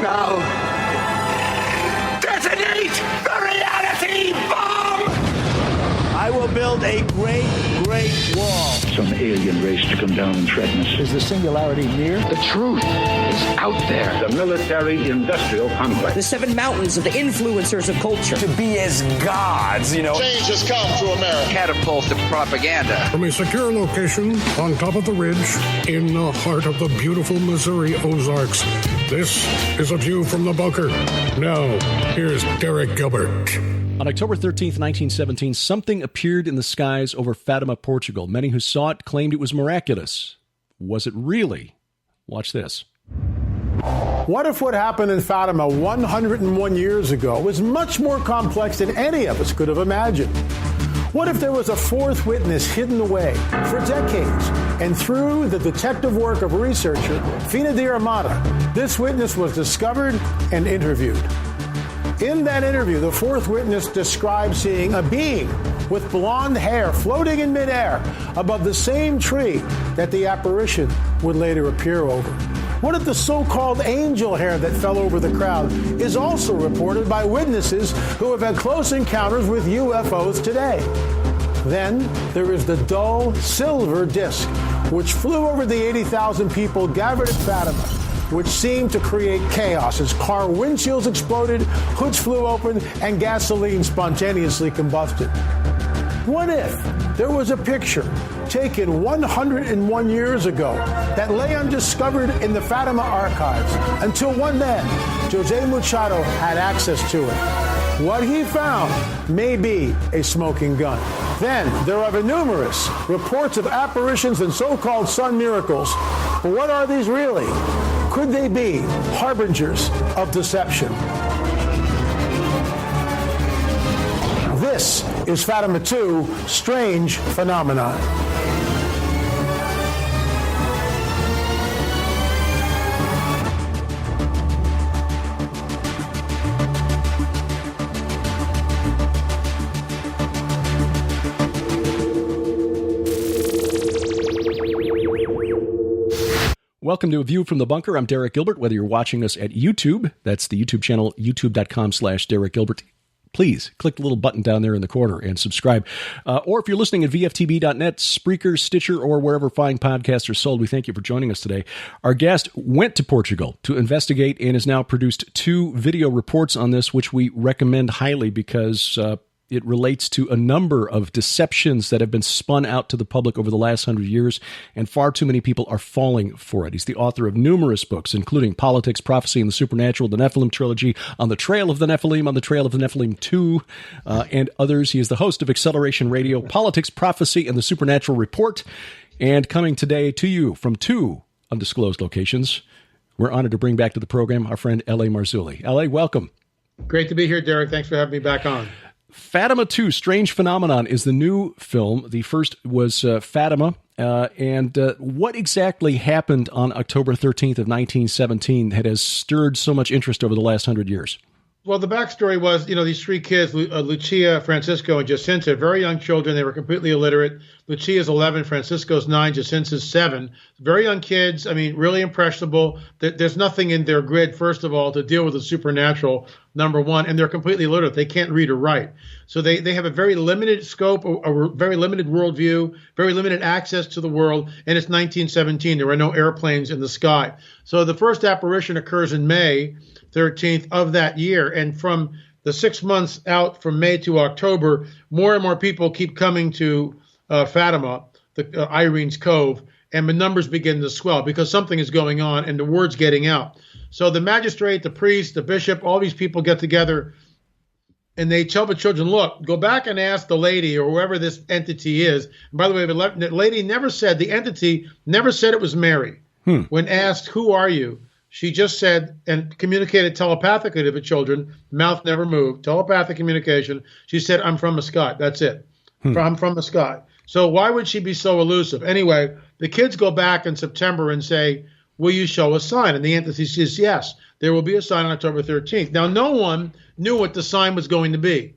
Now, detonate the reality bomb! I will build a great, great wall. Some alien race to come down and threaten us. Is the singularity near? The truth is out there. The military-industrial complex. The 7 mountains of the influencers of culture. To be as gods, you know. Change has come to America. Catapult of propaganda. From a secure location on top of the ridge in the heart of the beautiful Missouri Ozarks, this is A View from the Bunker. Now, here's Derek Gilbert. On October 13th, 1917, something appeared in the skies over Fatima, Portugal. Many who saw it claimed it was miraculous. Was it really? Watch this. What if what happened in Fatima 101 years ago was much more complex than any of us could have imagined? What if there was a fourth witness hidden away for decades, and through the detective work of researcher Fina Diarmata, this witness was discovered and interviewed? In that interview, the fourth witness described seeing a being with blonde hair floating in midair above the same tree that the apparition would later appear over. What if the so-called angel hair that fell over the crowd is also reported by witnesses who have had close encounters with UFOs today? Then there is the dull silver disc, which flew over the 80,000 people gathered at Fatima, which seemed to create chaos as car windshields exploded, hoods flew open, and gasoline spontaneously combusted. What if there was a picture taken 101 years ago that lay undiscovered in the Fatima archives until one man, Jose Machado, had access to it? What he found may be a smoking gun. Then there are numerous reports of apparitions and so-called sun miracles. But what are these really? Could they be harbingers of deception? This is Fatima 2, Strange Phenomenon. Welcome to A View from the Bunker. I'm Derek Gilbert. Whether you're watching us at YouTube, that's the YouTube channel, youtube.com/Derek Gilbert. Please click the little button down there in the corner and subscribe. Or if you're listening at vftb.net, Spreaker, Stitcher, or wherever fine podcasts are sold, we thank you for joining us today. Our guest went to Portugal to investigate and has now produced 2 video reports on this, which we recommend highly because it relates to a number of deceptions that have been spun out to the public over the last 100 years, and far too many people are falling for it. He's the author of numerous books, including Politics, Prophecy, and the Supernatural, the Nephilim Trilogy, On the Trail of the Nephilim, On the Trail of the Nephilim 2, and others. He is the host of Acceleration Radio, Politics, Prophecy, and the Supernatural Report. And coming today to you from 2 undisclosed locations, we're honored to bring back to the program our friend L-a-Marzulli. L.A., welcome. Great to be here, Derek. Thanks for having me back on. Fatima 2, Strange Phenomenon is the new film. The first was Fatima. And what exactly happened on October 13th of 1917 that has stirred so much interest over the last 100 years? Well, the backstory was, these 3 kids, Lucia, Francisco, and Jacinta, very young children. They were completely illiterate. Lucia's 11, Francisco's 9, Jacinta's 7. Very young kids. I mean, really impressionable. There's nothing in their grid, first of all, to deal with the supernatural, number one, and they're completely illiterate. They can't read or write. So they have a very limited scope, a very limited worldview, very limited access to the world, and it's 1917. There were no airplanes in the sky. So the first apparition occurs in May 13th of that year. And from the 6 months out from May to October, more and more people keep coming to Fatima, the Irene's Cove, and the numbers begin to swell because something is going on and the word's getting out. So the magistrate, the priest, the bishop, all these people get together and they tell the children, look, go back and ask the lady or whoever this entity is. And by the way, the lady never said, the entity never said it was Mary. When asked, who are you? She just said and communicated telepathically to the children. Mouth never moved. Telepathic communication. She said, I'm from the sky. That's it. I'm from the sky. So why would she be so elusive? Anyway, the kids go back in September and say, will you show a sign? And the entity says, yes, there will be a sign on October 13th. Now, no one knew what the sign was going to be.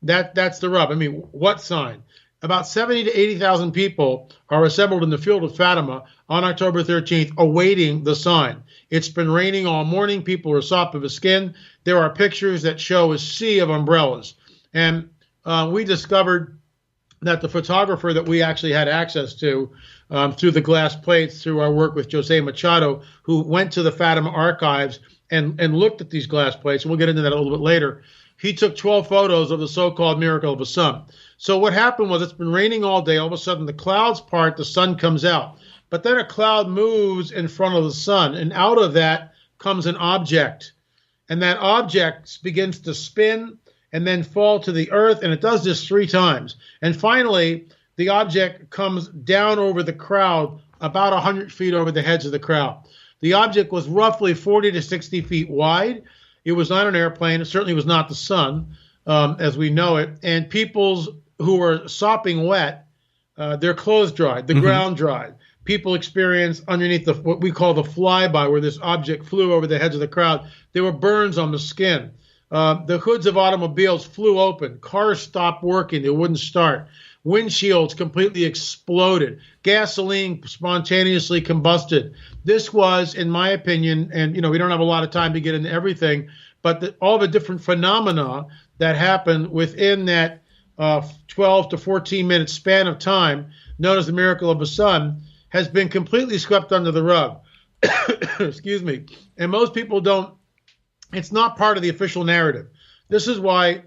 That's the rub. I mean, what sign? about 70 to 80,000 people are assembled in the field of Fatima on October 13th, awaiting the sign. It's been raining all morning. People are soft of the skin. There are pictures that show a sea of umbrellas. And we discovered that the photographer that we actually had access to through the glass plates, through our work with Jose Machado, who went to the Fatima archives and looked at these glass plates, and we'll get into that a little bit later, he took 12 photos of the so-called miracle of the sun. So what happened was, it's been raining all day. All of a sudden, the clouds part, the sun comes out. But then a cloud moves in front of the sun, and out of that comes an object. And that object begins to spin and then fall to the earth, and it does this 3 times. And finally, the object comes down over the crowd, about 100 feet over the heads of the crowd. The object was roughly 40 to 60 feet wide. It was not an airplane. It certainly was not the sun, as we know it. And people's who were sopping wet, their clothes dried, the ground dried. People experienced underneath what we call the flyby, where this object flew over the heads of the crowd. There were burns on the skin. The hoods of automobiles flew open. Cars stopped working. They wouldn't start. Windshields completely exploded. Gasoline spontaneously combusted. This was, in my opinion, and we don't have a lot of time to get into everything, but all the different phenomena that happened within that 12 to 14 minute span of time, known as the miracle of the sun, has been completely swept under the rug. Excuse me. And most people don't, it's not part of the official narrative. This is why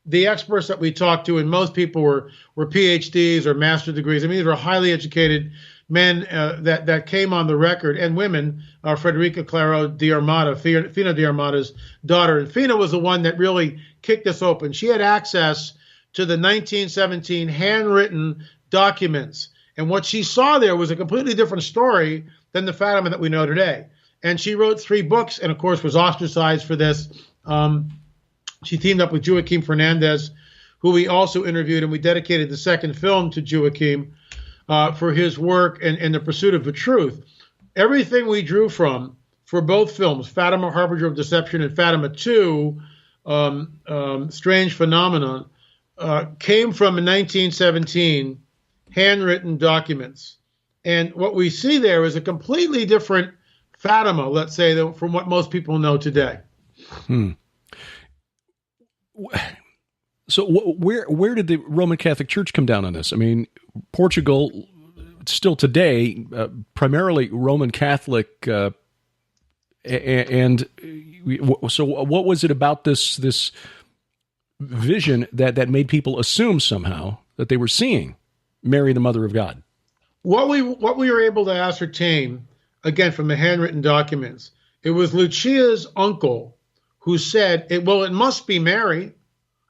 the experts that we talked to, and most people were PhDs or master's degrees. I mean, these were highly educated men that came on the record, and women, Frederica Claro de Armada, Fina de Armada's daughter. And Fina was the one that really kicked this open. She had access to the 1917 handwritten documents. And what she saw there was a completely different story than the Fatima that we know today. And she wrote 3 books and, of course, was ostracized for this. She teamed up with Joaquim Fernandez, who we also interviewed, and we dedicated the second film to Joaquim for his work and the pursuit of the truth. Everything we drew from for both films, Fatima, Harbinger of Deception, and Fatima 2, Strange Phenomenon, came from in 1917 handwritten documents. And what we see there is a completely different Fatima, let's say, from what most people know today. So where did the Roman Catholic Church come down on this? I mean, Portugal, still today, primarily Roman Catholic, and so what was it about this vision that made people assume somehow that they were seeing Mary, the Mother of God? What we were able to ascertain, again, from the handwritten documents, it was Lucia's uncle who said, it must be Mary.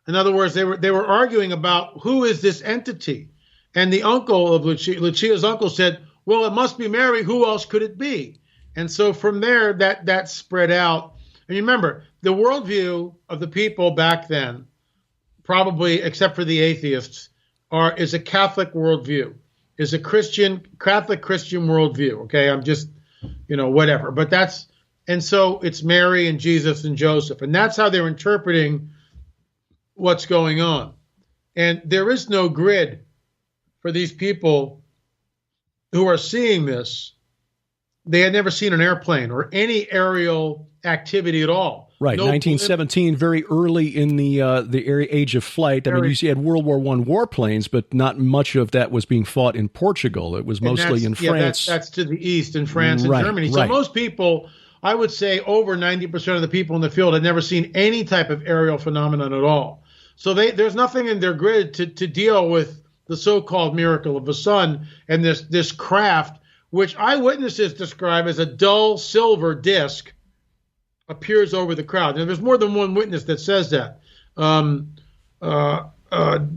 In other words, they were arguing about who is this entity. And the uncle of Lucia's uncle said, well, it must be Mary. Who else could it be? And so from there, that spread out. And you remember, the worldview of the people back then, probably except for the atheists, is a Catholic worldview, is a Catholic Christian worldview. Okay, I'm just, whatever. But and so it's Mary and Jesus and Joseph. And that's how they're interpreting what's going on. And there is no grid for these people who are seeing this. They had never seen an airplane or any aerial activity at all. Right, 1917, very early in the age of flight. I mean, you had World War I warplanes, but not much of that was being fought in Portugal. It was mostly in France. That's to the east, in France and Germany. So most people, I would say over 90% of the people in the field had never seen any type of aerial phenomenon at all. So there's nothing in their grid to deal with the so-called miracle of the sun and this craft, which eyewitnesses describe as a dull silver disc, appears over the crowd. And there's more than one witness that says that.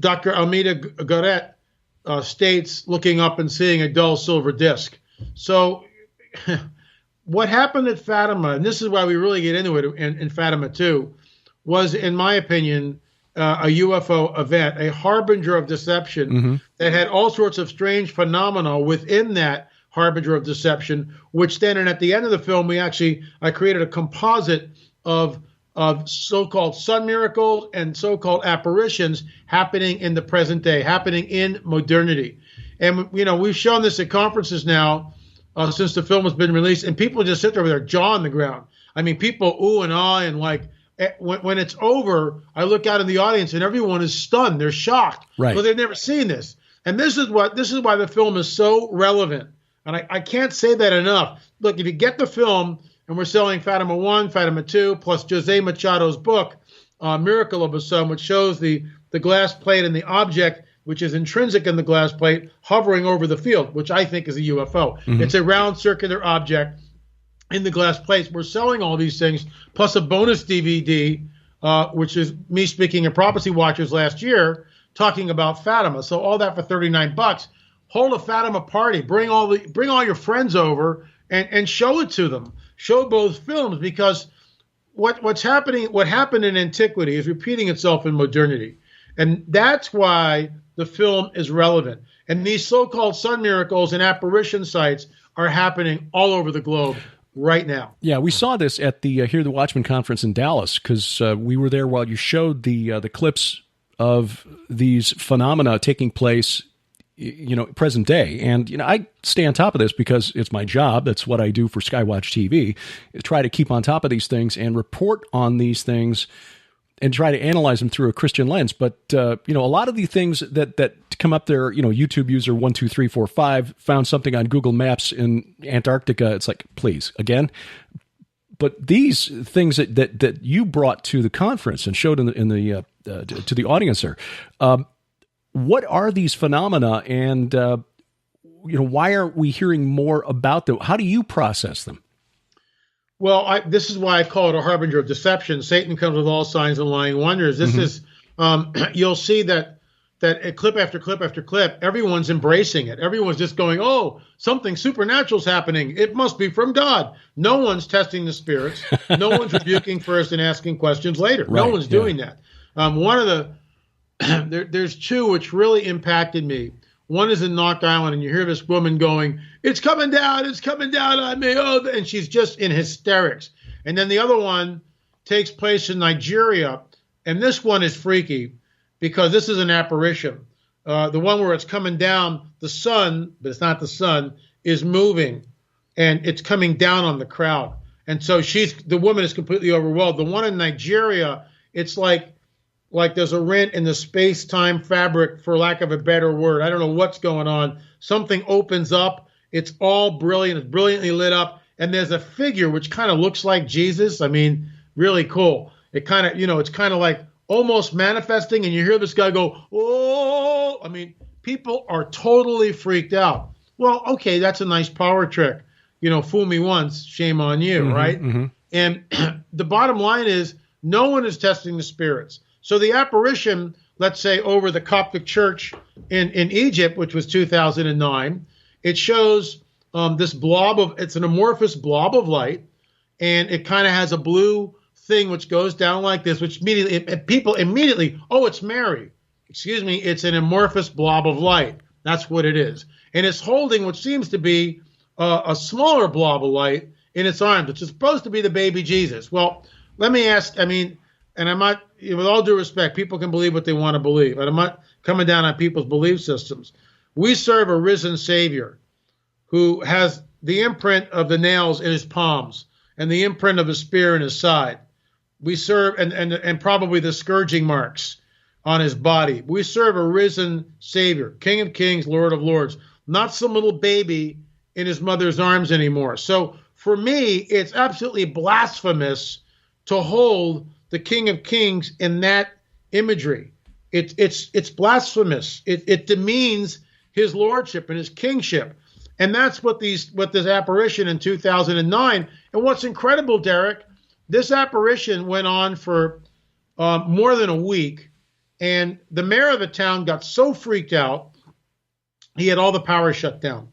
Dr. Almeida Goret states looking up and seeing a dull silver disc. So what happened at Fatima, and this is why we really get into it in Fatima 2, was, in my opinion, a UFO event, a harbinger of deception that had all sorts of strange phenomena within that harbinger of deception, which then, and at the end of the film, I created a composite of of so-called sun miracles and so-called apparitions happening in the present day, happening in modernity. And, we've shown this at conferences now since the film has been released, and people just sit there with their jaw on the ground. I mean, people ooh and ah, and like when it's over, I look out in the audience and everyone is stunned. They're shocked. Right. Well, they've never seen this. And this is why the film is so relevant. And I can't say that enough. Look, if you get the film, and we're selling Fatima 1, Fatima 2, plus Jose Machado's book, Miracle of a Sun, which shows the glass plate and the object, which is intrinsic in the glass plate, hovering over the field, which I think is a UFO. Mm-hmm. It's a round circular object in the glass plates. We're selling all these things, plus a bonus DVD, which is me speaking at Prophecy Watchers last year, talking about Fatima. So all that for $39. Hold a Fatima party. Bring all your friends over and show it to them. Show both films, because what happened in antiquity is repeating itself in modernity. And that's why the film is relevant. And these so-called sun miracles and apparition sites are happening all over the globe right now. Yeah, we saw this at the Hear the Watchman conference in Dallas, because we were there while you showed the clips of these phenomena taking place, present day. And, I stay on top of this because it's my job. That's what I do for Skywatch TV, try to keep on top of these things and report on these things and try to analyze them through a Christian lens. But, a lot of the things that come up there, YouTube user 12345 found something on Google Maps in Antarctica. It's like, please, again. But these things that you brought to the conference and showed in the to the audience there, what are these phenomena, and why aren't we hearing more about them? How do you process them? Well, this is why I call it a harbinger of deception. Satan comes with all signs and lying wonders. This is you'll see that clip after clip after clip, everyone's embracing it. Everyone's just going, "Oh, something supernatural's happening. It must be from God." No one's testing the spirits. No one's rebuking first and asking questions later. Right, no one's doing that. One of the there's two which really impacted me. One is in Knock Island, and you hear this woman going, it's coming down on me, oh, and she's just in hysterics. And then the other one takes place in Nigeria, and this one is freaky because this is an apparition. The one where it's coming down, the sun, but it's not the sun, is moving, and it's coming down on the crowd. And so the woman is completely overwhelmed. The one in Nigeria, it's like there's a rent in the space-time fabric, for lack of a better word. I don't know what's going on. Something opens up. It's all brilliant. It's brilliantly lit up. And there's a figure which kind of looks like Jesus. I mean, really cool. It kind of, it's kind of like almost manifesting. And you hear this guy go, oh, I mean, people are totally freaked out. Well, okay, that's a nice power trick. Fool me once, shame on you, right? Mm-hmm. And the bottom line is no one is testing the spirits. So the apparition, let's say over the Coptic church in Egypt, which was 2009, it shows this it's an amorphous blob of light, and it kind of has a blue thing which goes down like this, which people immediately, oh, it's Mary. Excuse me, it's an amorphous blob of light. That's what it is. And it's holding what seems to be a smaller blob of light in its arms, which is supposed to be the baby Jesus. Well, let me ask, and I'm not, with all due respect, people can believe what they want to believe, and I'm not coming down on people's belief systems. We serve a risen Savior who has the imprint of the nails in his palms and the imprint of a spear in his side. We serve, and probably the scourging marks on his body. We serve a risen Savior, King of Kings, Lord of Lords, not some little baby in his mother's arms anymore. So for me, it's absolutely blasphemous to hold the King of Kings in that imagery. It's blasphemous. It demeans his lordship and his kingship. And that's what this apparition in 2009. And what's incredible, Derek, this apparition went on for more than a week. And the mayor of the town got so freaked out, he had all the power shut down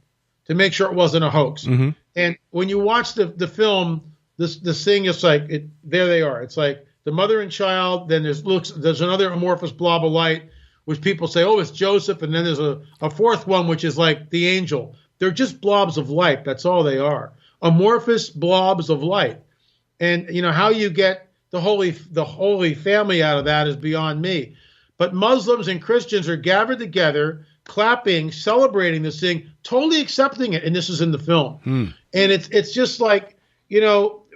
to make sure it wasn't a hoax. Mm-hmm. And when you watch the film, this thing is like, there they are. It's like the mother and child, then there's another amorphous blob of light, which people say, oh, it's Joseph. And then there's a fourth one, which is like the angel. They're just blobs of light. That's all they are. Amorphous blobs of light. And how you get the Holy Family out of that is beyond me. But Muslims and Christians are gathered together, clapping, celebrating this thing, totally accepting it. And this is in the film. And it's just like,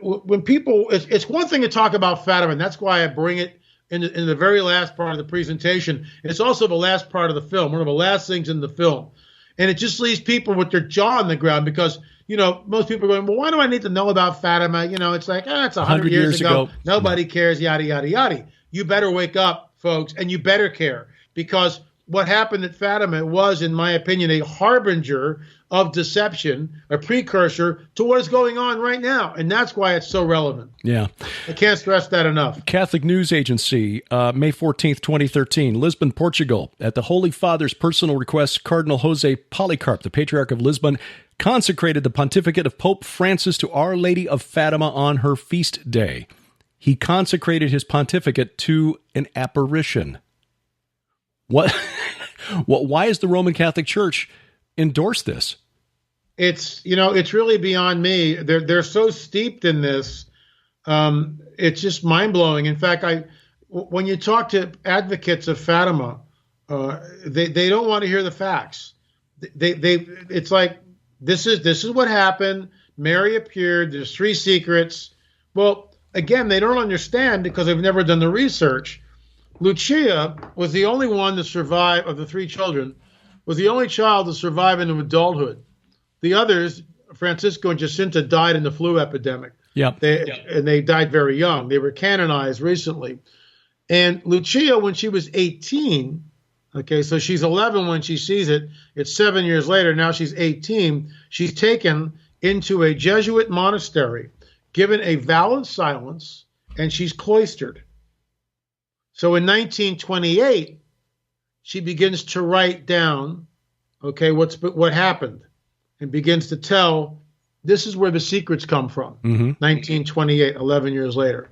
when people, it's one thing to talk about Fatima, and that's why I bring it in the very last part of the presentation. It's also the last part of the film, one of the last things in the film. And it just leaves people with their jaw on the ground because, most people are going, well, why do I need to know about Fatima? It's like, it's 100 years ago. Nobody cares, yada, yada, yada. You better wake up, folks, and you better care, because what happened at Fatima was, in my opinion, a harbinger of deception, a precursor to what is going on right now. And that's why it's so relevant. Yeah. I can't stress that enough. Catholic News Agency, May 14th, 2013, Lisbon, Portugal. At the Holy Father's personal request, Cardinal Jose Polycarp, the Patriarch of Lisbon, consecrated the pontificate of Pope Francis to Our Lady of Fatima on her feast day. He consecrated his pontificate to an apparition. What? Why is the Roman Catholic Church endorse this? It's really beyond me. They're so steeped in this. It's just mind blowing. In fact, when you talk to advocates of Fatima, they don't want to hear the facts. It's like, this is what happened. Mary appeared. There's 3 secrets. Well, again, they don't understand because they've never done the research. Lucia was the only one to survive, of the 3 children, was the only child to survive into adulthood. The others, Francisco and Jacinta, died in the flu epidemic. And they died very young. They were canonized recently. And Lucia, when she was 18, okay, so she's 11 when she sees it. It's 7 years later. Now she's 18. She's taken into a Jesuit monastery, given a vow of silence, and she's cloistered. So in 1928, she begins to write down, okay, what happened, and begins to tell, this is where the secrets come from. 1928, 11 years later.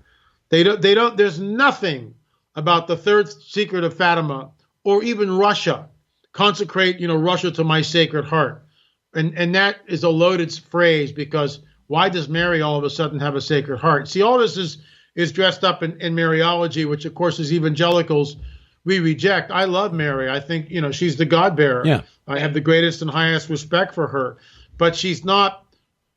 There's nothing about the 3rd secret of Fatima, or even Russia. Consecrate, Russia to my sacred heart. And that is a loaded phrase, because why does Mary all of a sudden have a sacred heart? See, all this is dressed up in Mariology, which of course as evangelicals we reject. I love Mary. I think, she's the God bearer. Yeah. I have the greatest and highest respect for her, but she's not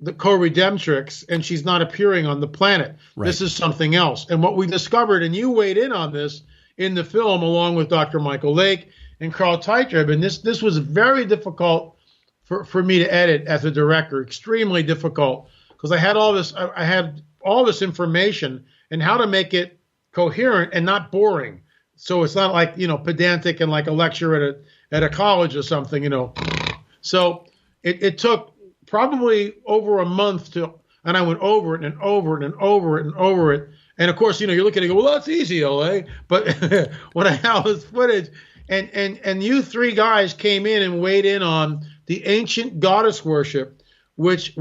the co-redemptrix, and she's not appearing on the planet. Right. This is something else. And what we discovered, and you weighed in on this in the film along with Dr. Michael Lake and Carl Teichert, and this was very difficult for me to edit as a director, extremely difficult, because I had all this information and how to make it coherent and not boring. So it's not like, pedantic and like a lecture at a college or something, So it took probably over a month and I went over it and over it and over it and over it. And of course, you're looking at it and go, well, that's easy, LA. But what I have is footage. And you 3 guys came in and weighed in on the ancient goddess worship, which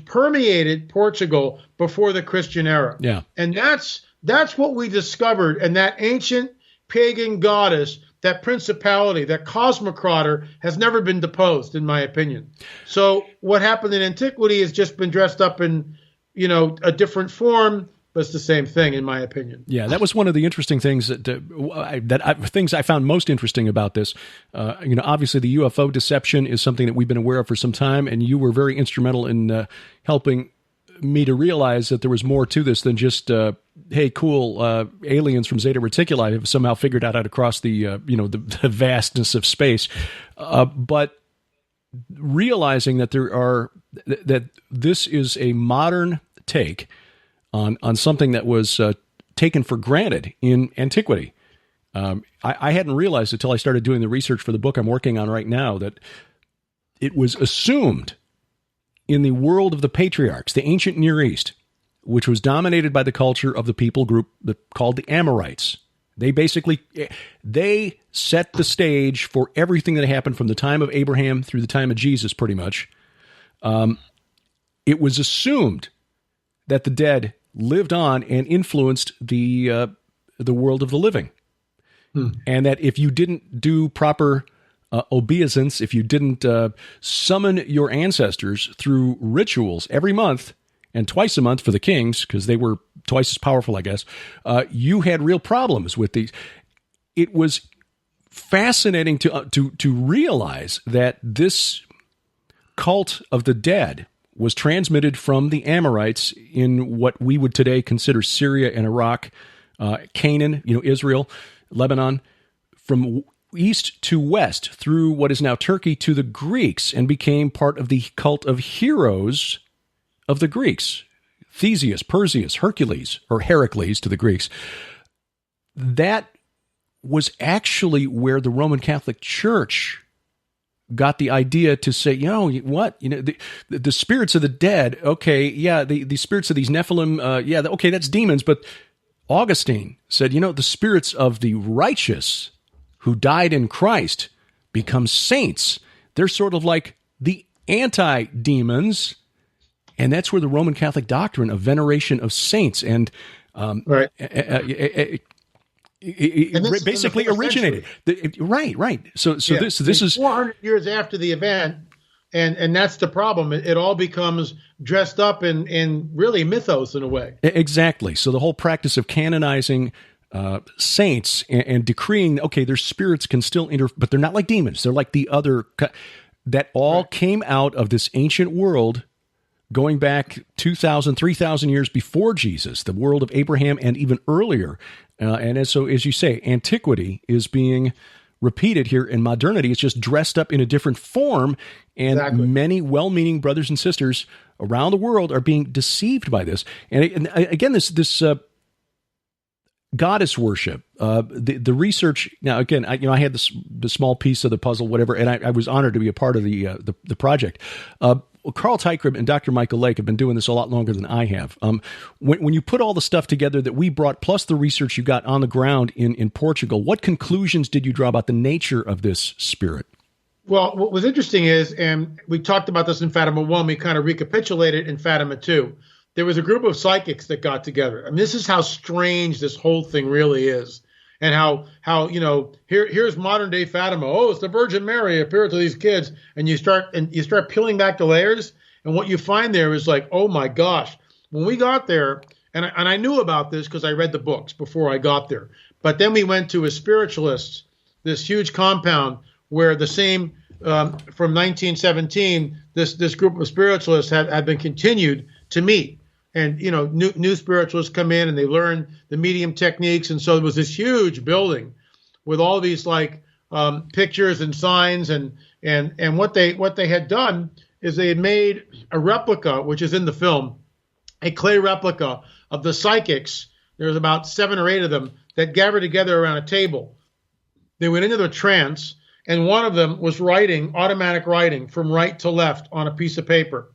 permeated Portugal before the Christian era. Yeah. And that's what we discovered. And that ancient pagan goddess, that principality, that cosmocrator, has never been deposed, in my opinion. So what happened in antiquity has just been dressed up in, a different form, but it's the same thing, in my opinion. Yeah, that was one of the interesting things things I found most interesting about this. Obviously the UFO deception is something that we've been aware of for some time, and you were very instrumental in helping me to realize that there was more to this than just, hey, cool, aliens from Zeta Reticuli have somehow figured out how to cross the the vastness of space. But realizing that that this is a modern take on something that was taken for granted in antiquity. I hadn't realized until I started doing the research for the book I'm working on right now that it was assumed in the world of the patriarchs, the ancient Near East, which was dominated by the culture of the people group called the Amorites. They set the stage for everything that happened from the time of Abraham through the time of Jesus, pretty much. It was assumed that the dead lived on and influenced the world of the living. And that if you didn't do proper obeisance, if you didn't summon your ancestors through rituals every month, and twice a month for the kings, because they were twice as powerful, I guess, you had real problems with these. It was fascinating to realize that this cult of the dead was transmitted from the Amorites in what we would today consider Syria and Iraq, Canaan, Israel, Lebanon, from east to west through what is now Turkey to the Greeks, and became part of the cult of heroes of the Greeks. Theseus, Perseus, Hercules, or Heracles to the Greeks. That was actually where the Roman Catholic Church got the idea to say, the spirits of the dead, okay, yeah, the spirits of these Nephilim, okay, that's demons. But Augustine said, the spirits of the righteous who died in Christ become saints. They're sort of like the anti-demons. And that's where the Roman Catholic doctrine of veneration of saints and it basically originated. Right. So this is 400 years after the event, and that's the problem. It all becomes dressed up in really mythos in a way. Exactly. So the whole practice of canonizing saints and decreeing, okay, their spirits can still but they're not like demons. They're like the other. That all came out of this ancient world, going back 2,000, 3,000 years before Jesus, the world of Abraham and even earlier. And as you say, antiquity is being repeated here in modernity. It's just dressed up in a different form. And many well-meaning brothers and sisters around the world are being deceived by this. And again, this goddess worship, the research. Now, again, I had the small piece of the puzzle, whatever, and I was honored to be a part of the project. Carl Teichrim and Dr. Michael Lake have been doing this a lot longer than I have. When you put all the stuff together that we brought, plus the research you got on the ground in Portugal, what conclusions did you draw about the nature of this spirit? Well, what was interesting is, and we talked about this in Fatima 1, we kind of recapitulated in Fatima 2, there was a group of psychics that got together. I mean, this is how strange this whole thing really is. And how here's modern day Fatima. Oh, it's the Virgin Mary appeared to these kids, and you start peeling back the layers, and what you find there is like, oh my gosh. When we got there, and I knew about this because I read the books before I got there, but then we went to a spiritualist, this huge compound where the same from 1917, this group of spiritualists had been continued to meet. And, new spiritualists come in and they learn the medium techniques. And so there was this huge building with all these pictures and signs. And what they had done is they had made a replica, which is in the film, a clay replica of the psychics. There's about 7 or 8 of them that gathered together around a table. They went into the trance, and one of them was writing, automatic writing from right to left on a piece of paper,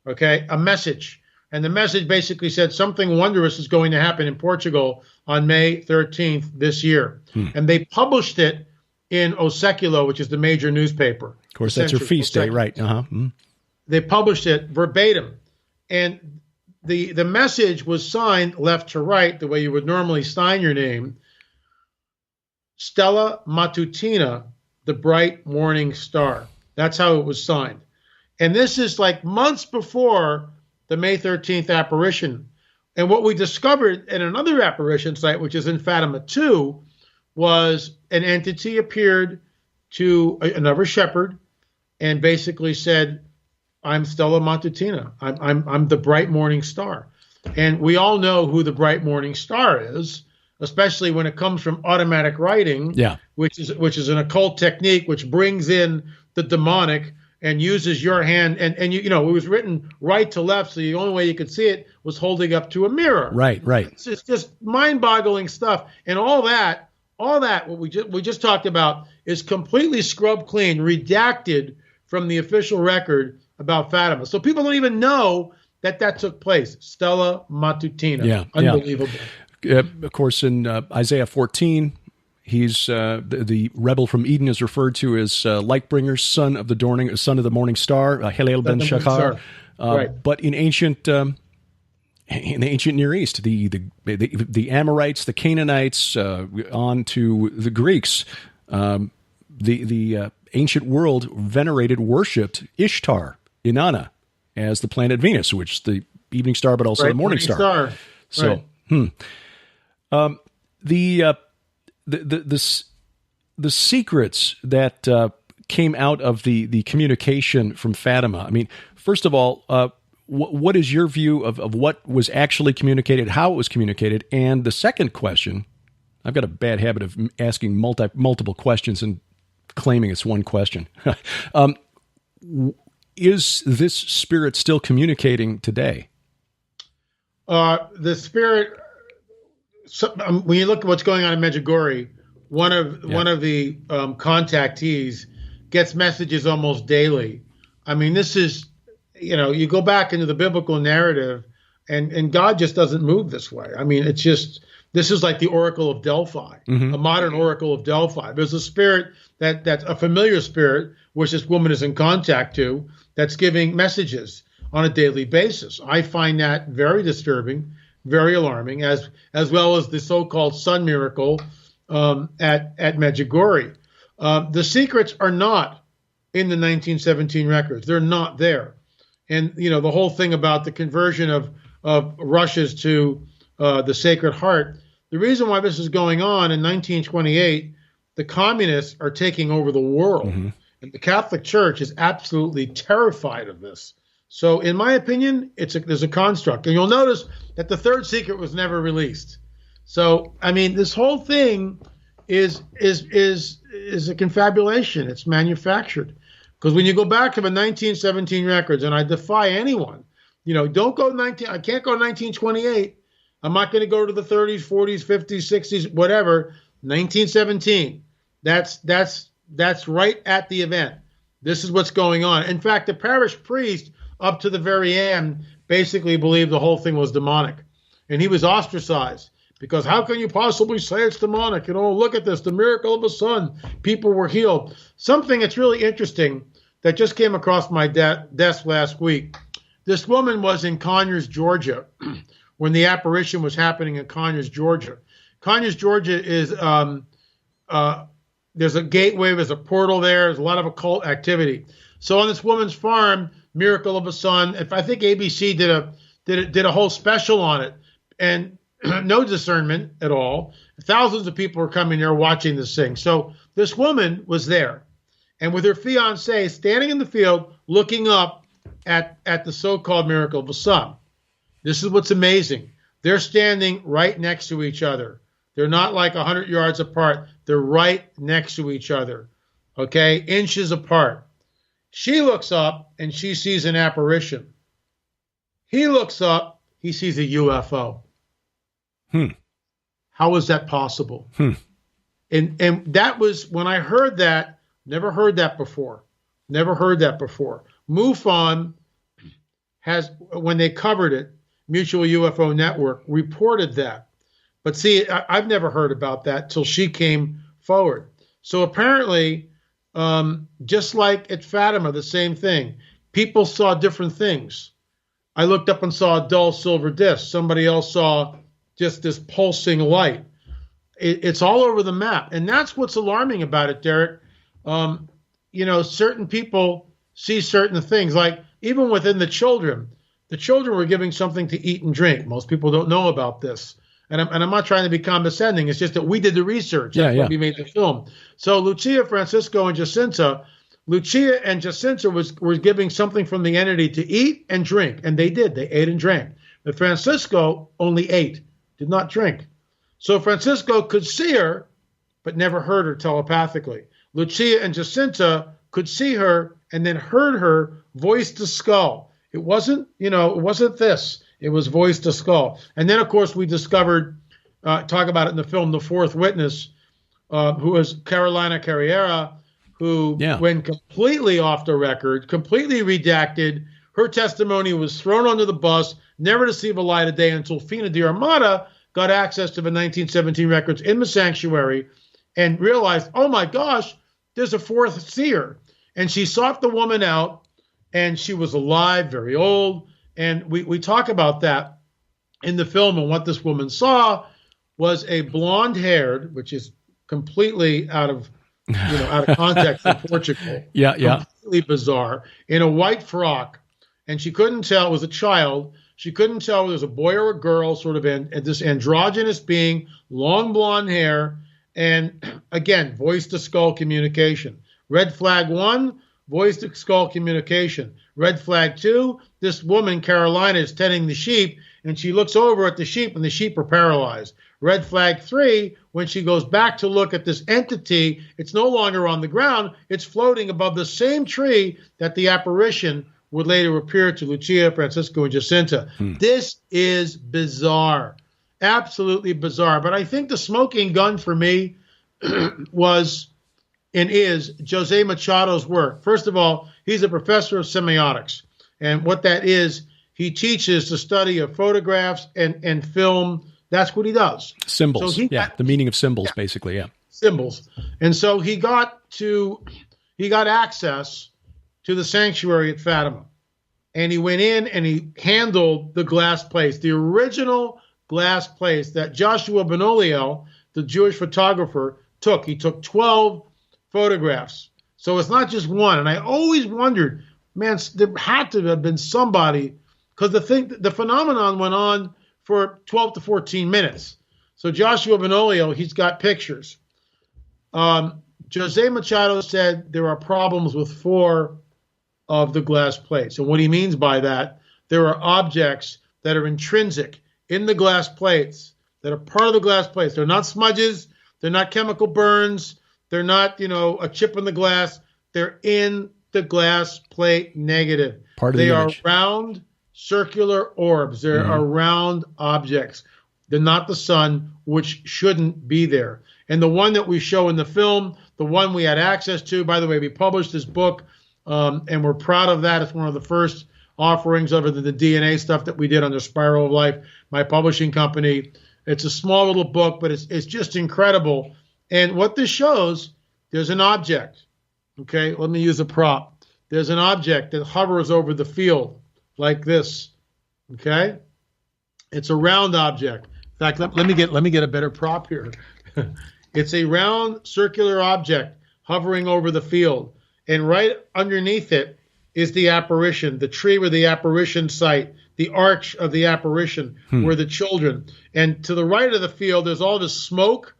okay, a message. And the message basically said something wondrous is going to happen in Portugal on May 13th this year. And they published it in O Século, which is the major newspaper. Of course, that's your feast day, right? They published it verbatim. And the message was signed left to right, the way you would normally sign your name. Stella Matutina, the bright morning star. That's how it was signed. And this is like months before the May 13th apparition. And what we discovered in another apparition site, which is in Fatima 2, was an entity appeared to another shepherd and basically said, I'm Stella Matutina. I'm the bright morning star. And we all know who the bright morning star is, especially when it comes from automatic writing, which is an occult technique which brings in the demonic and uses your hand, and it was written right to left, so the only way you could see it was holding up to a mirror. Right. It's just mind-boggling stuff, and all that what we just talked about is completely scrubbed clean, redacted from the official record about Fatima. So people don't even know that took place. Stella Matutina. Unbelievable. Of course, in Isaiah 14. He's the rebel from Eden is referred to as light-bringer, son of the morning star, Hillel ben Shachar. But in the ancient Near East, the Amorites, the Canaanites, on to the Greeks, the ancient world worshipped Ishtar, Inanna, as the planet Venus, which the evening star, but also the morning star. So, the secrets that came out of the communication from Fatima. I mean, first of all, what is your view of what was actually communicated, how it was communicated? And the second question, I've got a bad habit of asking multiple questions and claiming it's one question. Is this spirit still communicating today? The spirit, when you look at what's going on in Medjugorje, one of the contactees gets messages almost daily. I mean, this is, you go back into the biblical narrative, and God just doesn't move this way. I mean, it's just, this is like the Oracle of Delphi, a modern Oracle of Delphi. There's a spirit that's a familiar spirit, which this woman is in contact to, that's giving messages on a daily basis. I find that very disturbing, very alarming, as well as the so-called sun miracle at Medjugorje. The secrets are not in the 1917 records. They're not there. And, the whole thing about the conversion of Russia's to the Sacred Heart, the reason why this is going on in 1928, the communists are taking over the world. And the Catholic Church is absolutely terrified of this. So in my opinion, there's a construct. And you'll notice that the third secret was never released. So, I mean, this whole thing is a confabulation. It's manufactured. Because when you go back to the 1917 records, and I defy anyone, don't go I can't go 1928. I'm not going to go to the 30s, 40s, 50s, 60s, whatever. 1917. That's right at the event. This is what's going on. In fact, the parish priest, up to the very end, basically believed the whole thing was demonic. And he was ostracized because how can you possibly say it's demonic? Look at this, the miracle of the sun. People were healed. Something that's really interesting that just came across my desk last week. This woman was in Conyers, Georgia, when the apparition was happening in Conyers, Georgia. Conyers, Georgia is, there's a gateway, there's a portal there, there's a lot of occult activity. So on this woman's farm, Miracle of the Sun, I think ABC did a whole special on it, and no discernment at all. Thousands of people were coming there watching this thing. So this woman was there, and with her fiance standing in the field looking up at the so-called Miracle of the Sun. This is what's amazing. They're standing right next to each other. They're not like 100 yards apart. They're right next to each other, okay, inches apart. She looks up, and she sees an apparition. He looks up, he sees a UFO. How is that possible? And that was, when I heard that, never heard that before. MUFON has, when they covered it, Mutual UFO Network reported that. But see, I've never heard about that till she came forward. So apparently, just like at Fatima, the same thing. People saw different things. I looked up and saw a dull silver disc. Somebody else saw just this pulsing light. It's all over the map. And that's what's alarming about it, Derek. Certain people see certain things. Like even within the children were giving something to eat and drink. Most people don't know about this. And I'm not trying to be condescending. It's just that we did the research. That's why we made the film. So Lucia, Francisco, and Jacinta, Lucia and Jacinta were giving something from the entity to eat and drink. And they did. They ate and drank. But Francisco only ate, did not drink. So Francisco could see her, but never heard her telepathically. Lucia and Jacinta could see her and then heard her voice to skull. It wasn't this. It was voice to skull. And then, of course, we discovered, talk about it in the film, the fourth witness, who was Carolina Carriera, who went completely off the record, completely redacted. Her testimony was thrown under the bus, never to see the light of day until Fina di Armada got access to the 1917 records in the sanctuary and realized, oh my gosh, there's a fourth seer. And she sought the woman out, and she was alive, very old. And we talk about that in the film, and what this woman saw was a blonde-haired, which is completely out of context in Portugal. Completely bizarre, in a white frock, and she couldn't tell it was a child. She couldn't tell whether it was a boy or a girl, sort of this androgynous being, long blonde hair, and again, voice-to-skull communication. Red flag 1, voice-to-skull communication. Red flag 2, this woman, Carolina, is tending the sheep, and she looks over at the sheep, and the sheep are paralyzed. Red flag 3, when she goes back to look at this entity, it's no longer on the ground, it's floating above the same tree that the apparition would later appear to Lucia, Francisco, and Jacinta. This is bizarre, absolutely bizarre. But I think the smoking gun for me was and is Jose Machado's work. First of all, he's a professor of semiotics. And what that is, he teaches the study of photographs and film. That's what he does. Symbols, so the meaning of symbols, basically, symbols. And so he got access to the sanctuary at Fatima. And he went in and he handled the glass plates, the original glass plates that Joshua Benoliel, the Jewish photographer, took. He took 12 photographs. So it's not just one. And I always wondered, man, there had to have been somebody, because the phenomenon went on for 12 to 14 minutes. So Joshua Benoliel, he's got pictures. Jose Machado said there are problems with 4 of the glass plates. And what he means by that, there are objects that are intrinsic in the glass plates, that are part of the glass plates. They're not smudges. They're not chemical burns. They're not, a chip in the glass. They're in the glass plate negative. They are round, circular orbs. They are round objects. They're not the sun, which shouldn't be there. And the one that we show in the film, the one we had access to, by the way, we published this book, and we're proud of that. It's one of the first offerings other than the DNA stuff that we did on the Spiral of Life, my publishing company. It's a small little book, but it's just incredible. And what this shows, there's an object. Okay, let me use a prop. There's an object that hovers over the field like this. Okay, it's a round object. In fact, let me get a better prop here. It's a round circular object hovering over the field. And right underneath it is the apparition, the tree where the apparition site, the arch of the apparition were the children. And to the right of the field, there's all this smoke,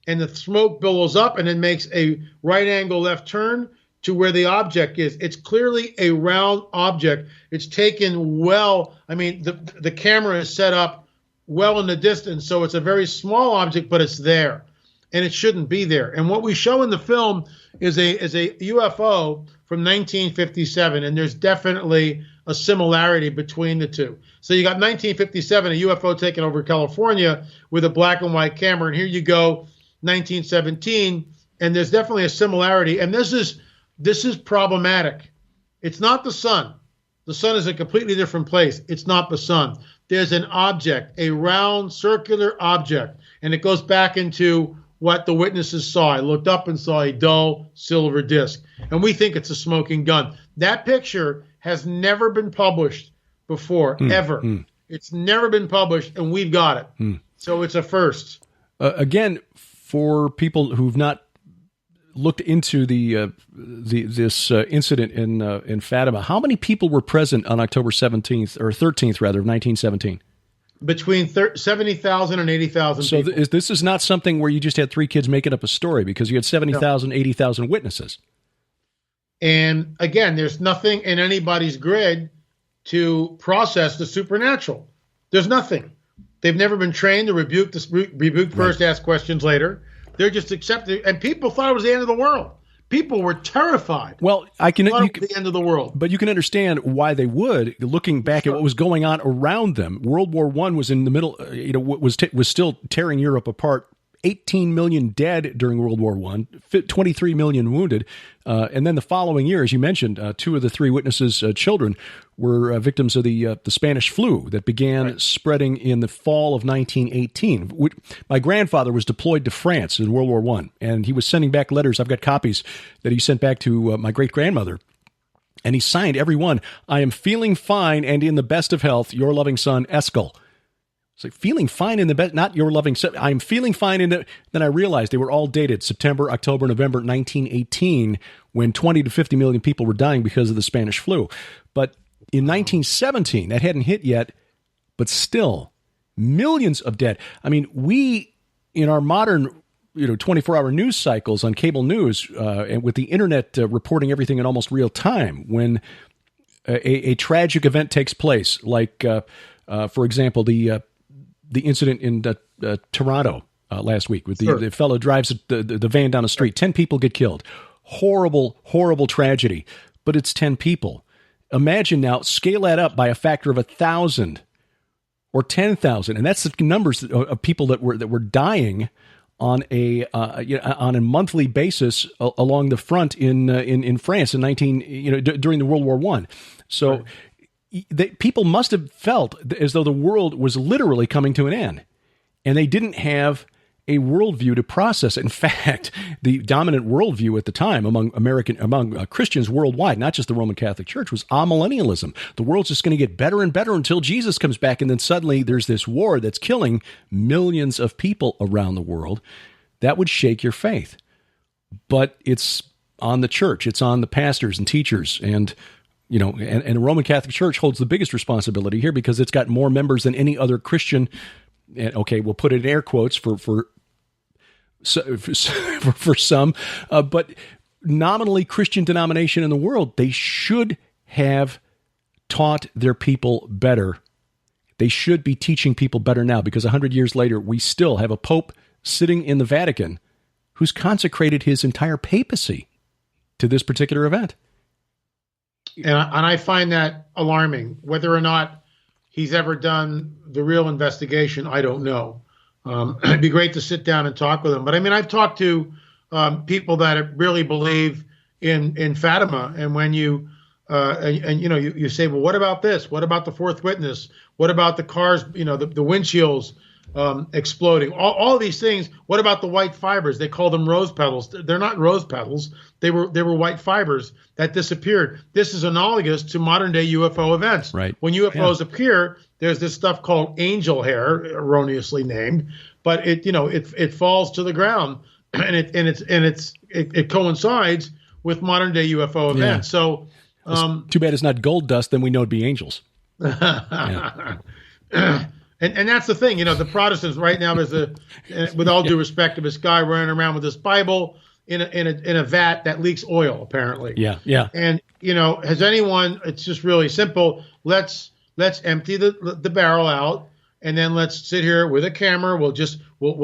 and the smoke billows up and then makes a right angle left turn to where the object is. It's clearly a round object. It's taken well. I mean, the camera is set up well in the distance, so it's a very small object, but it's there. And it shouldn't be there. And what we show in the film is a UFO from 1957, and there's definitely a similarity between the two. So you got 1957, a UFO taken over California with a black and white camera, and here you go, 1917, and there's definitely a similarity. And this is problematic. It's not the sun. The sun is a completely different place. It's not the sun. There's an object, a round circular object, and it goes back into what the witnesses saw. I looked up and saw a dull silver disc, and we think it's a smoking gun. That picture has never been published before, ever. It's never been published, and we've got it. So it's a first. Again, for people who've not looked into this incident in Fatima, how many people were present on October 17th, or 13th, rather, of 1917? Between 70,000 and 80,000 people. So this is not something where you just had 3 kids making up a story, because you had 70,000, 80,000 witnesses. And again, there's nothing in anybody's grid to process the supernatural. There's nothing. They've never been trained to rebuke first, ask questions later. They're just accepting. And people thought it was the end of the world. People were terrified. Well, the end of the world. But you can understand why they would, looking back at what was going on around them. World War I was in the middle, was still tearing Europe apart. 18 million dead during World War I, 23 million wounded. And then the following year, as you mentioned, 2 of the 3 witnesses' children were victims of the Spanish flu that began spreading in the fall of 1918. My grandfather was deployed to France in World War I, and he was sending back letters. I've got copies that he sent back to my great-grandmother. And he signed every one, "I am feeling fine and in the best of health, your loving son, Eskel." It's like, feeling fine in the best, not your loving son. I'm feeling fine in the. Then I realized they were all dated September, October, November 1918, when 20 to 50 million people were dying because of the Spanish flu. But in 1917, that hadn't hit yet. but still millions of dead. I mean, we, in our modern 24-hour news cycles on cable news, and with the internet reporting everything in almost real time, when a tragic event takes place, like, for example, the incident in Toronto last week with the fellow drives the van down the street. 10 people get killed. Horrible, horrible tragedy. But it's 10 people. Imagine now, scale that up by a factor of 1,000 or 10,000, and that's the numbers of people that were dying on a monthly basis along the front in France in during the World War I. So people must have felt as though the world was literally coming to an end, and they didn't have a worldview to process it. In fact, the dominant worldview at the time among Christians worldwide, not just the Roman Catholic Church, was amillennialism. The world's just going to get better and better until Jesus comes back, and then suddenly there's this war that's killing millions of people around the world. That would shake your faith. But it's on the church, it's on the pastors and teachers, and the Roman Catholic Church holds the biggest responsibility here because it's got more members than any other Christian. And okay, we'll put it in air quotes for some, but nominally Christian denomination in the world. They should have taught their people better. They should be teaching people better now, because 100 years later, we still have a pope sitting in the Vatican who's consecrated his entire papacy to this particular event. And I find that alarming. Whether or not he's ever done the real investigation, I don't know. It'd be great to sit down and talk with him. But I mean, I've talked to people that really believe in Fatima, and when you you say, well, what about this? What about the fourth witness? What about the cars? The windshields exploding? All of these things. What about the white fibers? They call them rose petals. They're not rose petals. They were white fibers that disappeared. This is analogous to modern day UFO events. Right. When UFOs appear, there's this stuff called angel hair, erroneously named, but it falls to the ground, and it coincides with modern day UFO events. So too bad it's not gold dust. Then we know it'd be angels. And that's the thing, the Protestants right now, there's with all due respect to this guy running around with this Bible in a vat that leaks oil, apparently. Yeah. And has anyone? It's just really simple. Let's empty the barrel out, and then let's sit here with a camera. We'll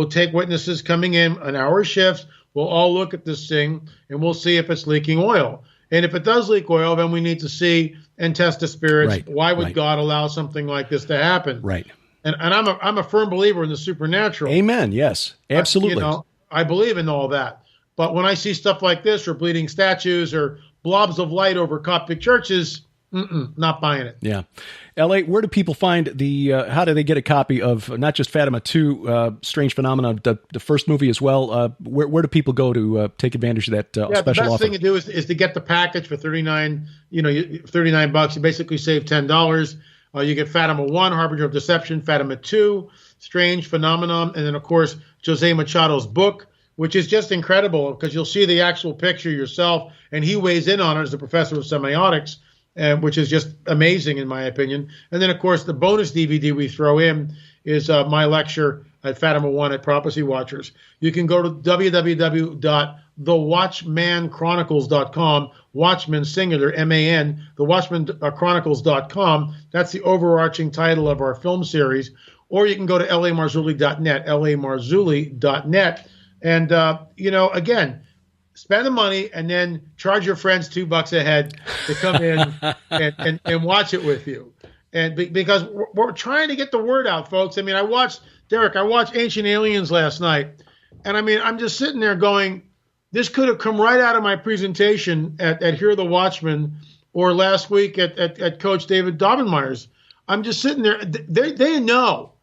take witnesses coming in an hour shifts. We'll all look at this thing, and we'll see if it's leaking oil. And if it does leak oil, then we need to see and test the spirits. Right. Why would God allow something like this to happen? Right. And I'm a firm believer in the supernatural. Amen. Yes, absolutely. I believe in all that. But when I see stuff like this, or bleeding statues, or blobs of light over Coptic churches, not buying it. Yeah. L.A., where do people find how do they get a copy of not just Fatima 2, Strange Phenomena, the first movie as well? Where do people go to take advantage of that special offer? The best thing to do is to get the package for $39. $39. You basically save $10. You get Fatima 1, Harbinger of Deception, Fatima 2, Strange Phenomenon, and then, of course, Jose Machado's book, which is just incredible because you'll see the actual picture yourself, and he weighs in on it as a professor of semiotics, which is just amazing in my opinion. And then, of course, the bonus DVD we throw in is my lecture at Fatima 1 at Prophecy Watchers. You can go to thewatchmanchronicles.com, Watchman singular, M-A-N, thewatchmanchronicles.com. That's the overarching title of our film series. Or you can go to l-a-marzulli.net, l-a-marzulli.net. And, again, spend the money and then charge your friends $2 a head to come in and watch it with you. And because we're trying to get the word out, folks. I mean, I watched Ancient Aliens last night. And I mean, I'm just sitting there going, this could have come right out of my presentation at Hear the Watchman, or last week at Coach David Daubenmire's. I'm just sitting there. They know.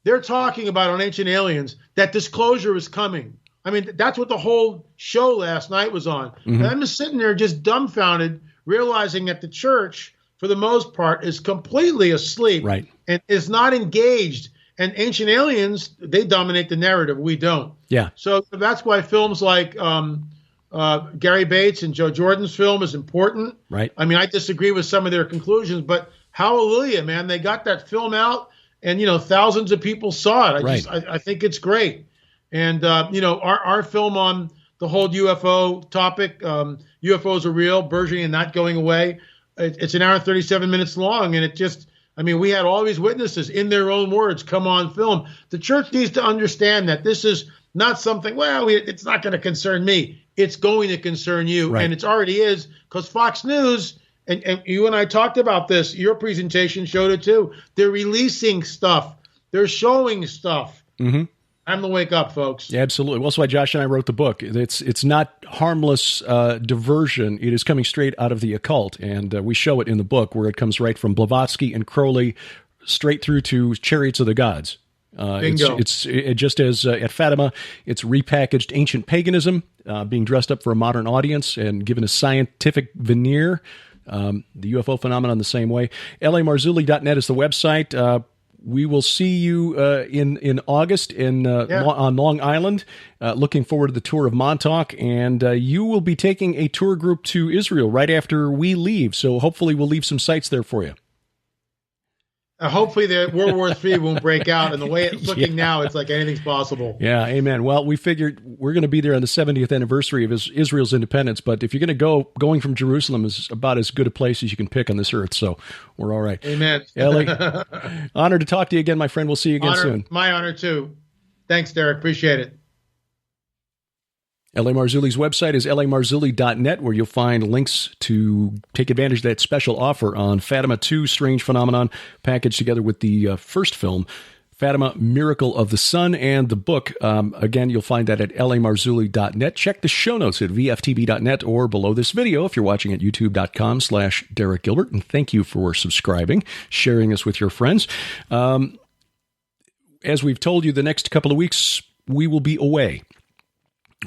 They're talking about on Ancient Aliens that disclosure is coming. I mean, that's what the whole show last night was on. Mm-hmm. And I'm just sitting there just dumbfounded, realizing that the church, for the most part, is completely asleep, right, and is not engaged. And Ancient Aliens, they dominate the narrative. We don't. Yeah. So that's why films like Gary Bates and Joe Jordan's film is important. Right. I mean, I disagree with some of their conclusions, but hallelujah, man. They got that film out, and thousands of people saw it. Right. I think it's great. And our film on the whole UFO topic, UFOs are real, burgeoning and not going away. It's an hour and 37 minutes long, and we had all these witnesses in their own words come on film. The church needs to understand that this is not something, it's not going to concern me. It's going to concern you, right. and it already is, because Fox News, and you and I talked about this, your presentation showed it too. They're releasing stuff. They're showing stuff. Mm-hmm. Time to wake up, folks. Yeah, absolutely. Well, that's why Josh and I wrote the book. It's not harmless diversion. It is coming straight out of the occult, and we show it in the book where it comes right from Blavatsky and Crowley straight through to Chariots of the Gods. Bingo. It's just as at Fatima, it's repackaged ancient paganism being dressed up for a modern audience and given a scientific veneer. The UFO phenomenon the same way. l-a-marzulli.net is the website. We will see you in August on Long Island. Looking forward to the tour of Montauk, and you will be taking a tour group to Israel right after we leave. So hopefully we'll leave some sites there for you. Hopefully the World War III won't break out, and the way it's looking now, it's like anything's possible. Yeah, amen. Well, we figured we're going to be there on the 70th anniversary of Israel's independence, but if you're going to going from Jerusalem is about as good a place as you can pick on this earth, so we're all right. Amen. Ellie, honored to talk to you again, my friend. We'll see you again soon. My honor, too. Thanks, Derek. Appreciate it. L.A. Marzulli's website is l-a-marzulli.net, where you'll find links to take advantage of that special offer on Fatima 2, Strange Phenomenon, packaged together with the first film, Fatima, Miracle of the Sun, and the book. Again, you'll find that at l-a-marzulli.net. Check the show notes at vftb.net or below this video if you're watching at youtube.com/derek-gilbert. And thank you for subscribing, sharing this with your friends. As we've told you, the next couple of weeks, we will be away.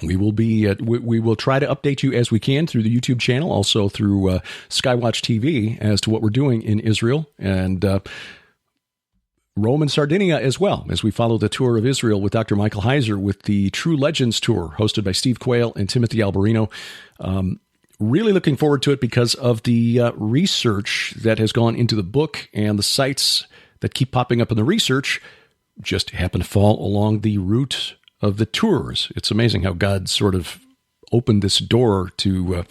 We will try to update you as we can through the YouTube channel, also through Skywatch TV as to what we're doing in Israel and Rome and Sardinia as well, as we follow the tour of Israel with Dr. Michael Heiser with the True Legends Tour hosted by Steve Quayle and Timothy Alberino. Really looking forward to it because of the research that has gone into the book, and the sites that keep popping up in the research just happen to fall along the route of the tours. It's amazing how God sort of opened this door to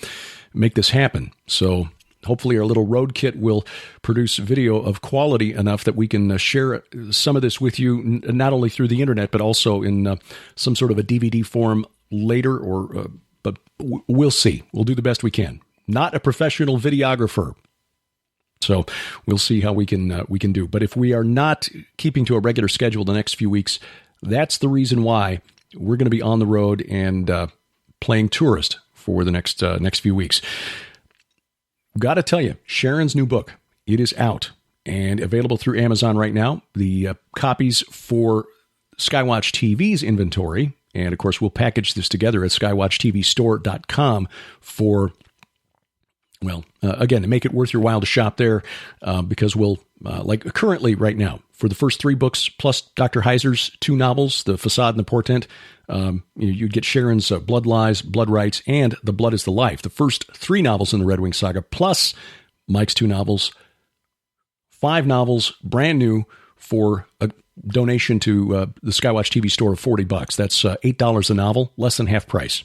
make this happen. So hopefully our little road kit will produce video of quality enough that we can share some of this with you, not only through the internet, but also in some sort of a DVD form later, but we'll see. We'll do the best we can. Not a professional videographer. So we'll see how we can do. But if we are not keeping to a regular schedule the next few weeks, that's the reason why we're going to be on the road and playing tourist for the next few weeks. Got to tell you, Sharon's new book, it is out and available through Amazon right now. The copies for Skywatch TV's inventory, and of course we'll package this together at skywatchtvstore.com for, again, to make it worth your while to shop there, because we'll, like currently right now, for the first 3 books, plus Dr. Heiser's 2 novels, The Facade and the Portent, you'd get Sharon's Blood Lies, Blood Rights, and The Blood is the Life. The first 3 novels in the Red Wing saga, plus Mike's 2 novels, 5 novels, brand new, for a donation to the Skywatch TV store of $40. That's $8 a novel, less than half price.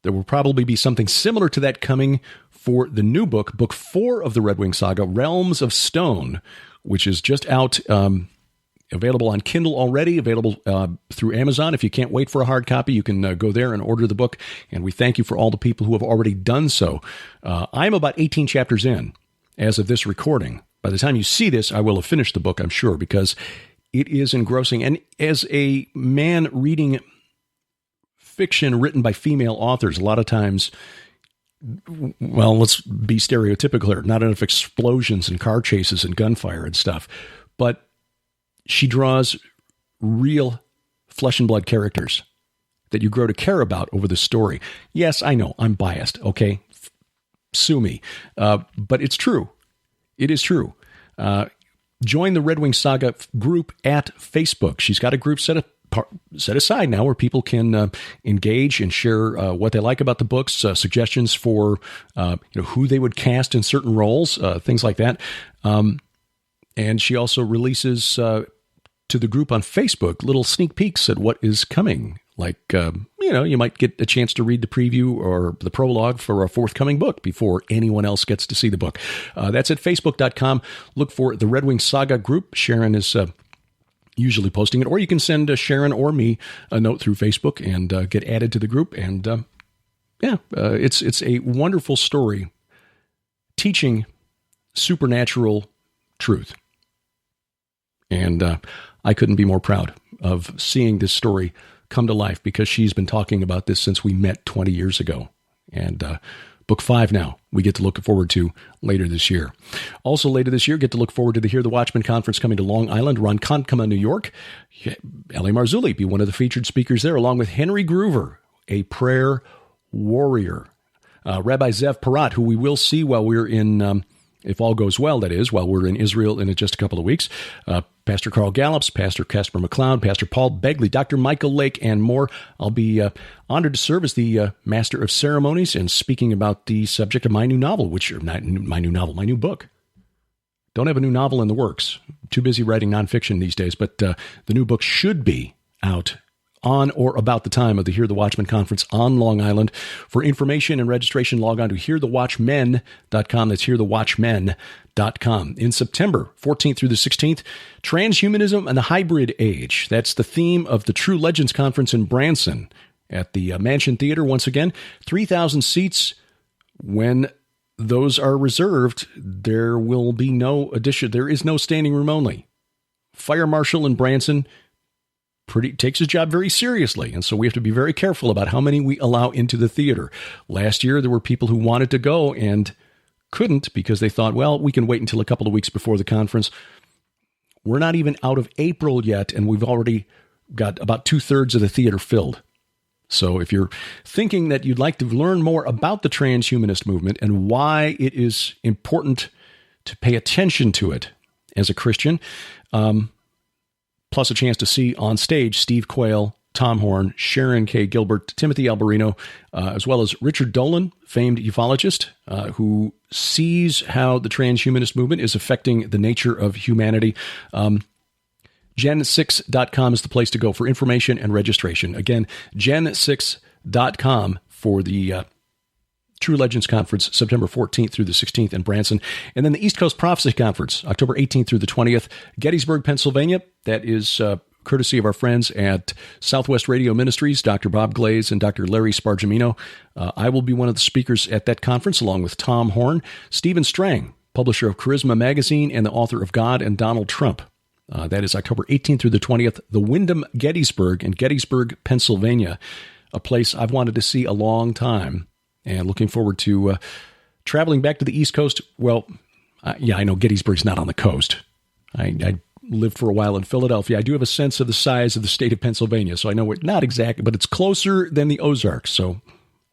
There will probably be something similar to that coming for the new book, Book 4 of the Red Wing Saga, Realms of Stone, which is just out, available on Kindle already, available through Amazon. If you can't wait for a hard copy, you can go there and order the book, and we thank you for all the people who have already done so. I'm about 18 chapters in as of this recording. By the time you see this, I will have finished the book, I'm sure, because it is engrossing. And as a man reading fiction written by female authors, a lot of times, well, let's be stereotypical here, not enough explosions and car chases and gunfire and stuff, but she draws real flesh and blood characters that you grow to care about over the story. Yes, I know, I'm biased, okay? Sue me. But it's true. It is true. Join the Red Wing Saga group at Facebook. She's got a group set aside now where people can engage and share what they like about the books, suggestions for who they would cast in certain roles, things like that. And she also releases to the group on Facebook little sneak peeks at what is coming. Like, you might get a chance to read the preview or the prologue for a forthcoming book before anyone else gets to see the book. That's at facebook.com. Look for the Red Wing Saga group. Sharon is usually posting it. Or you can send Sharon or me a note through Facebook and get added to the group. And it's a wonderful story teaching supernatural truth. And I couldn't be more proud of seeing this story come to life, because she's been talking about this since we met 20 years ago. And book 5 now we get to look forward to later this year. Also later this year, get to look forward to the Hear the Watchman conference coming to Long Island, Ronkonkoma, New York. L-a-Marzulli be one of the featured speakers there, along with Henry Groover, a prayer warrior. Rabbi Zev Parat, who we will see while we're in, if all goes well, that is, while we're in Israel in just a couple of weeks. Pastor Carl Gallups, Pastor Casper McLeod, Pastor Paul Begley, Dr. Michael Lake, and more. I'll be honored to serve as the Master of Ceremonies and speaking about the subject of my new novel, my new book. Don't have a new novel in the works. Too busy writing nonfiction these days, but the new book should be out on or about the time of the Hear the Watchman conference on Long Island. For information and registration, log on to hearthewatchmen.com. That's hearthewatchmen.com. In September 14th through the 16th, Transhumanism and the Hybrid Age. That's the theme of the True Legends Conference in Branson at the Mansion Theater. Once again, 3,000 seats. When those are reserved, there will be no addition. There is no standing room only. Fire Marshal in Branson takes his job very seriously, and so we have to be very careful about how many we allow into the theater. Last year, there were people who wanted to go and couldn't because they thought, well, we can wait until a couple of weeks before the conference. We're not even out of April yet, and we've already got about 2/3 of the theater filled. So if you're thinking that you'd like to learn more about the transhumanist movement and why it is important to pay attention to it as a Christian, plus a chance to see on stage Steve Quayle, Tom Horn, Sharon K. Gilbert, Timothy Alberino, as well as Richard Dolan, famed ufologist, who sees how the transhumanist movement is affecting the nature of humanity. Gen6.com is the place to go for information and registration. Again, Gen6.com for the True Legends Conference, September 14th through the 16th in Branson. And then the East Coast Prophecy Conference, October 18th through the 20th, Gettysburg, Pennsylvania. That is courtesy of our friends at Southwest Radio Ministries, Dr. Bob Glaze and Dr. Larry Spargimino. I will be one of the speakers at that conference, along with Tom Horn, Stephen Strang, publisher of Charisma Magazine and the author of God and Donald Trump. That is October 18th through the 20th, the Wyndham Gettysburg in Gettysburg, Pennsylvania, a place I've wanted to see a long time. And looking forward to traveling back to the East Coast. Well, I know Gettysburg's not on the coast. I lived for a while in Philadelphia. I do have a sense of the size of the state of Pennsylvania, so I know we're not exactly, but it's closer than the Ozarks, so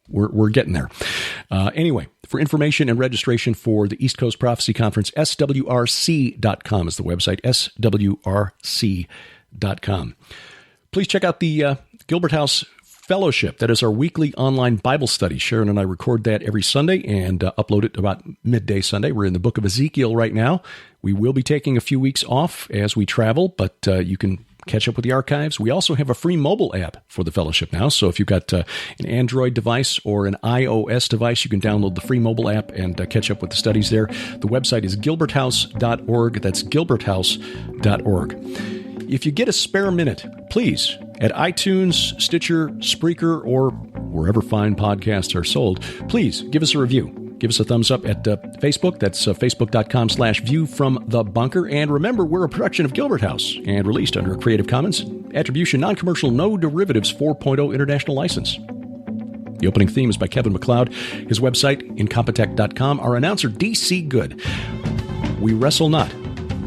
we're getting there. Anyway, for information and registration for the East Coast Prophecy Conference, swrc.com is the website, swrc.com. Please check out the Gilbert House Fellowship. That is our weekly online Bible study. Sharon and I record that every Sunday and upload it about midday Sunday. We're in the book of Ezekiel right now. We will be taking a few weeks off as we travel, but you can catch up with the archives. We also have a free mobile app for the fellowship now. So if you've got an Android device or an iOS device, you can download the free mobile app and catch up with the studies there. The website is gilberthouse.org. That's gilberthouse.org. If you get a spare minute, please, at iTunes, Stitcher, Spreaker, or wherever fine podcasts are sold, please give us a review. Give us a thumbs up at Facebook. That's facebook.com/view from the bunker. And remember, we're a production of Gilbert House and released under a Creative Commons Attribution, Non-Commercial, No Derivatives 4.0 International License. The opening theme is by Kevin MacLeod. His website, incompetech.com. Our announcer, DC Good. We wrestle not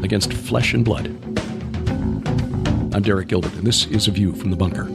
against flesh and blood. I'm Derek Gilbert, and this is A View from the Bunker.